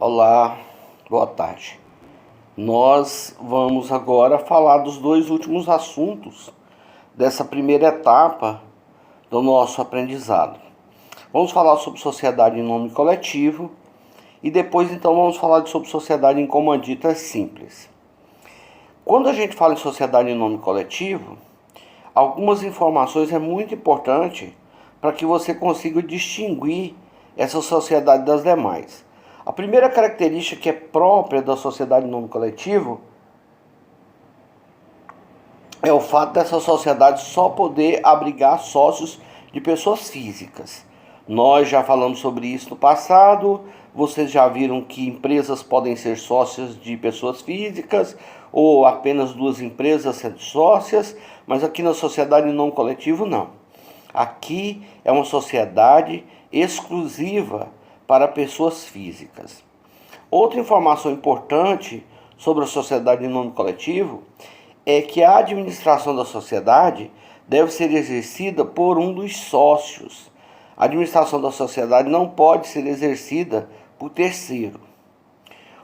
Olá, boa tarde. Nós vamos agora falar dos dois últimos assuntos dessa primeira etapa do nosso aprendizado. Vamos falar sobre sociedade em nome coletivo e depois então vamos falar sobre sociedade em comandita simples. Quando a gente fala em sociedade em nome coletivo, algumas informações é muito importante para que você consiga distinguir essa sociedade das demais. A primeira característica que é própria da sociedade em nome coletivo é o fato dessa sociedade só poder abrigar sócios de pessoas físicas. Nós já falamos sobre isso no passado, vocês já viram que empresas podem ser sócias de pessoas físicas ou apenas duas empresas sendo sócias, mas aqui na sociedade em nome coletivo não. Aqui é uma sociedade exclusiva para pessoas físicas. Outra informação importante sobre a sociedade em nome coletivo é que a administração da sociedade deve ser exercida por um dos sócios. A administração da sociedade não pode ser exercida por terceiro.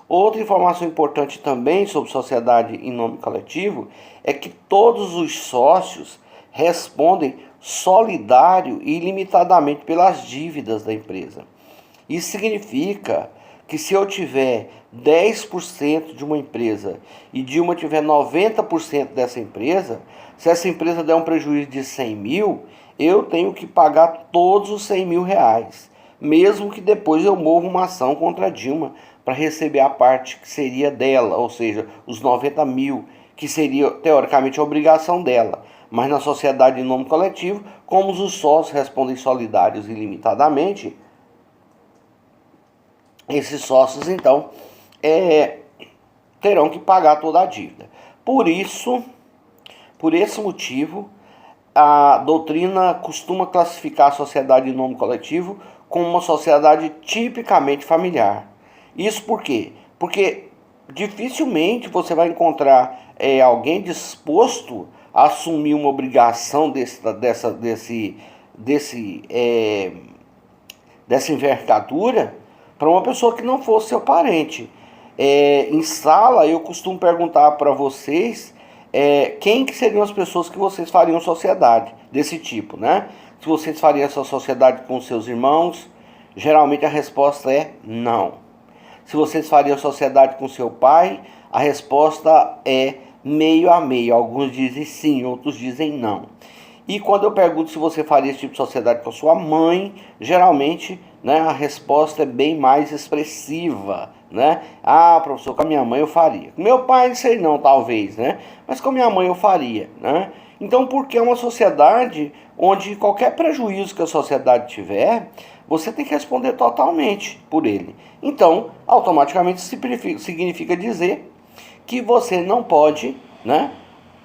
Outra informação importante também sobre sociedade em nome coletivo é que todos os sócios respondem solidário e ilimitadamente pelas dívidas da empresa. Isso significa que se eu tiver 10% de uma empresa e Dilma tiver 90% dessa empresa, se essa empresa der um prejuízo de 100 mil, eu tenho que pagar todos os 100 mil reais, mesmo que depois eu mova uma ação contra a Dilma para receber a parte que seria dela, ou seja, os 90 mil, que seria teoricamente a obrigação dela. Mas na sociedade em nome coletivo, como os sócios respondem solidários ilimitadamente, esses sócios então terão que pagar toda a dívida. Por esse motivo, a doutrina costuma classificar a sociedade em nome coletivo como uma sociedade tipicamente familiar. Isso por quê? Porque dificilmente você vai encontrar alguém disposto a assumir uma obrigação dessa envergadura para uma pessoa que não fosse seu parente. Em sala, eu costumo perguntar para vocês quem que seriam as pessoas que vocês fariam sociedade desse tipo, né? Se vocês fariam essa sociedade com seus irmãos, geralmente a resposta é não. Se vocês fariam sociedade com seu pai, a resposta é meio a meio. Alguns dizem sim, outros dizem não. E quando eu pergunto se você faria esse tipo de sociedade com a sua mãe, geralmente, né, a resposta é bem mais expressiva, né? Ah, professor, com a minha mãe eu faria. Com meu pai, não sei não, talvez, né? Mas com a minha mãe eu faria, né? Então, porque é uma sociedade onde qualquer prejuízo que a sociedade tiver, você tem que responder totalmente por ele. Então, automaticamente significa dizer que você não pode, né,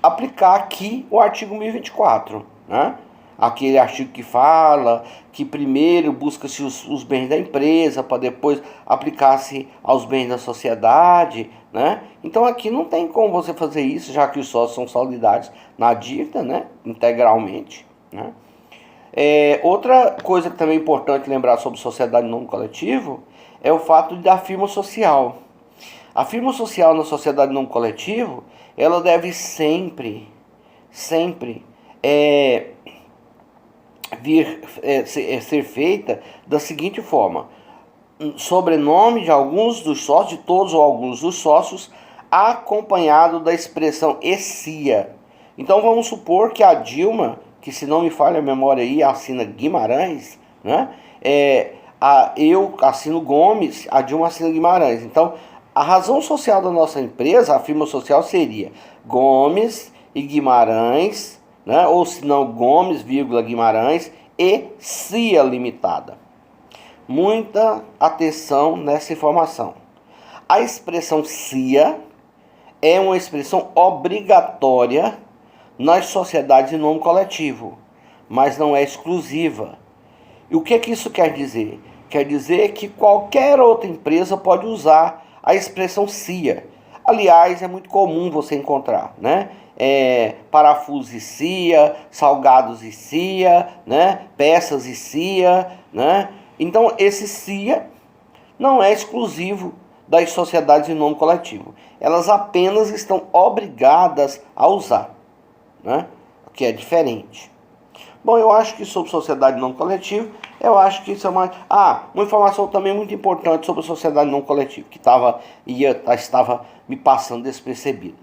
aplicar aqui o artigo 1024, né? Aquele artigo que fala que primeiro busca-se os bens da empresa para depois aplicar-se aos bens da sociedade, né? Então aqui não tem como você fazer isso, já que os sócios são solidários na dívida, né, integralmente, né? Outra coisa que também é importante lembrar sobre sociedade em nome coletivo é o fato da firma social. A firma social na sociedade em nome coletivo, ela deve sempre ser feita da seguinte forma: sobrenome de alguns dos sócios, de todos ou alguns dos sócios, acompanhado da expressão ECIA. Então vamos supor que a Dilma, que se não me falha a memória aí, assina Guimarães, né? Eu assino Gomes, a Dilma assina Guimarães. Então a razão social da nossa empresa, a firma social, seria Gomes e Guimarães, né? Ou se não, Gomes, Guimarães e CIA Limitada. Muita atenção nessa informação. A expressão CIA é uma expressão obrigatória nas sociedades em nome coletivo, mas não é exclusiva. E o que isso quer dizer? Quer dizer que qualquer outra empresa pode usar a expressão CIA. Aliás, é muito comum você encontrar, né? Parafusos e CIA, salgados e CIA, né? Peças e CIA, né? Então esse CIA não é exclusivo das sociedades em nome coletivo. Elas apenas estão obrigadas a usar, né? O que é diferente. Bom, eu acho que sobre sociedade não coletiva, eu acho que isso é uma... uma informação também muito importante sobre a sociedade não coletiva, que estava me passando despercebido.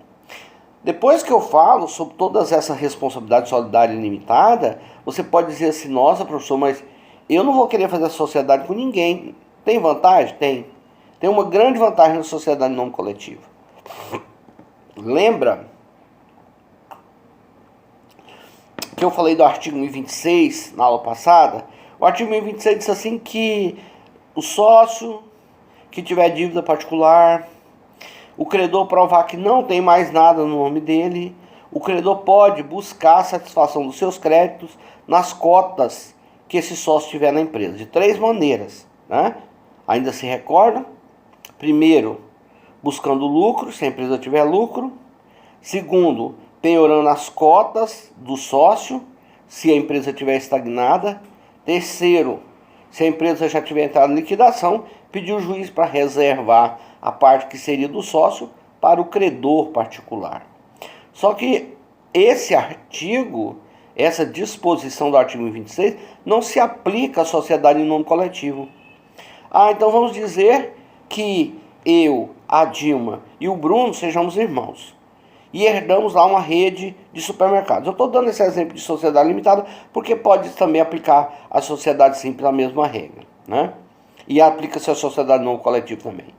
Depois que eu falo sobre todas essas responsabilidades solidária e limitada, você pode dizer assim, nossa, professor, mas eu não vou querer fazer sociedade com ninguém. Tem vantagem? Tem. Tem uma grande vantagem na sociedade não coletiva. Lembra que eu falei do artigo 1026 na aula passada? O artigo 1026 diz assim que o sócio que tiver dívida particular, o credor provar que não tem mais nada no nome dele, o credor pode buscar a satisfação dos seus créditos nas cotas que esse sócio tiver na empresa, de 3 maneiras, né? Ainda se recorda? Primeiro, buscando lucro, se a empresa tiver lucro. Segundo, penhorando as cotas do sócio, se a empresa estiver estagnada. Terceiro, se a empresa já tiver entrado em liquidação, pedir o juiz para reservar a parte que seria do sócio para o credor particular. Só que esse artigo, essa disposição do artigo 26, não se aplica à sociedade em nome coletivo. Então vamos dizer que eu, a Dilma e o Bruno sejamos irmãos e herdamos lá uma rede de supermercados. Eu estou dando esse exemplo de sociedade limitada porque pode também aplicar à sociedade simples a mesma regra, né? E aplica-se à sociedade não coletiva também.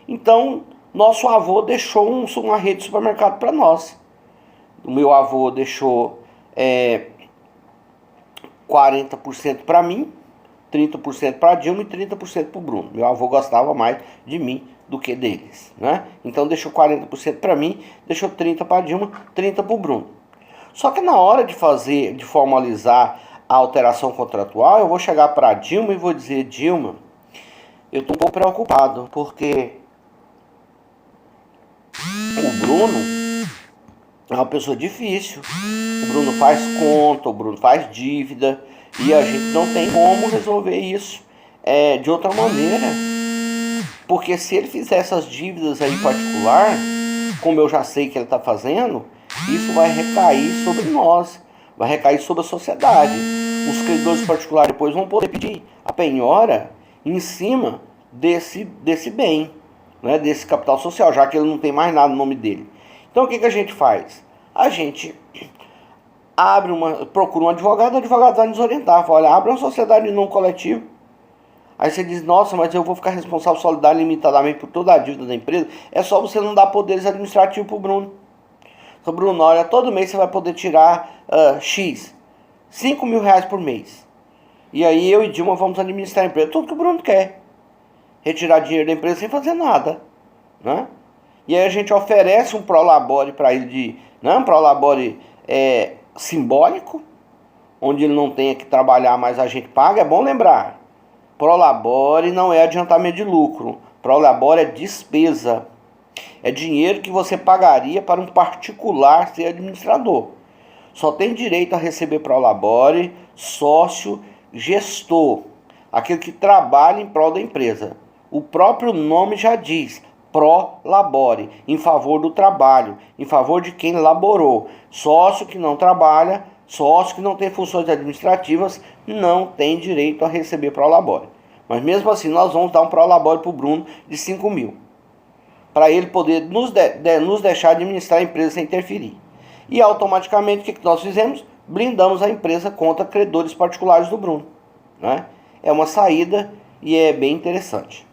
Então, nosso avô deixou uma rede de supermercado para nós. O meu avô deixou 40% para mim, 30% para a Dilma e 30% para o Bruno. Meu avô gostava mais de mim do que deles, né? Então deixou 40% para mim, deixou 30% para a Dilma, 30% para o Bruno. Só que na hora de formalizar a alteração contratual, eu vou chegar para a Dilma e vou dizer, Dilma, eu estou um pouco preocupado, porque o Bruno é uma pessoa difícil. O Bruno faz conta, o Bruno faz dívida, e a gente não tem como resolver isso de outra maneira. Porque se ele fizer essas dívidas aí em particular, como eu já sei que ele está fazendo, isso vai recair sobre nós, vai recair sobre a sociedade. Os credores particulares depois vão poder pedir a penhora em cima desse bem, né, desse capital social, já que ele não tem mais nada no nome dele. Então o que a gente faz? A gente procura um advogado, o advogado vai nos orientar, fala, olha, abre uma sociedade não coletiva. Aí você diz, nossa, mas eu vou ficar responsável solidário limitadamente por toda a dívida da empresa. É só você não dar poderes administrativos para o Bruno. Então, Bruno, olha, todo mês você vai poder tirar X, 5 mil reais por mês. E aí eu e Dilma vamos administrar a empresa. Tudo que o Bruno quer. Retirar dinheiro da empresa sem fazer nada, né? E aí a gente oferece um prolabore para ele, um prolabore simbólico, onde ele não tenha que trabalhar, mas a gente paga. É bom lembrar, prolabore não é adiantamento de lucro, prolabore é despesa, é dinheiro que você pagaria para um particular ser administrador. Só tem direito a receber prolabore sócio gestor, aquele que trabalha em prol da empresa. O próprio nome já diz, prolabore, em favor do trabalho, em favor de quem laborou. Sócio que não trabalha, sócio que não tem funções administrativas, não tem direito a receber prolabore. Mas mesmo assim, nós vamos dar um prolabore para o Bruno de 5 mil, para ele poder nos deixar administrar a empresa sem interferir. E automaticamente, o que nós fizemos? Blindamos a empresa contra credores particulares do Bruno, né? É uma saída e é bem interessante.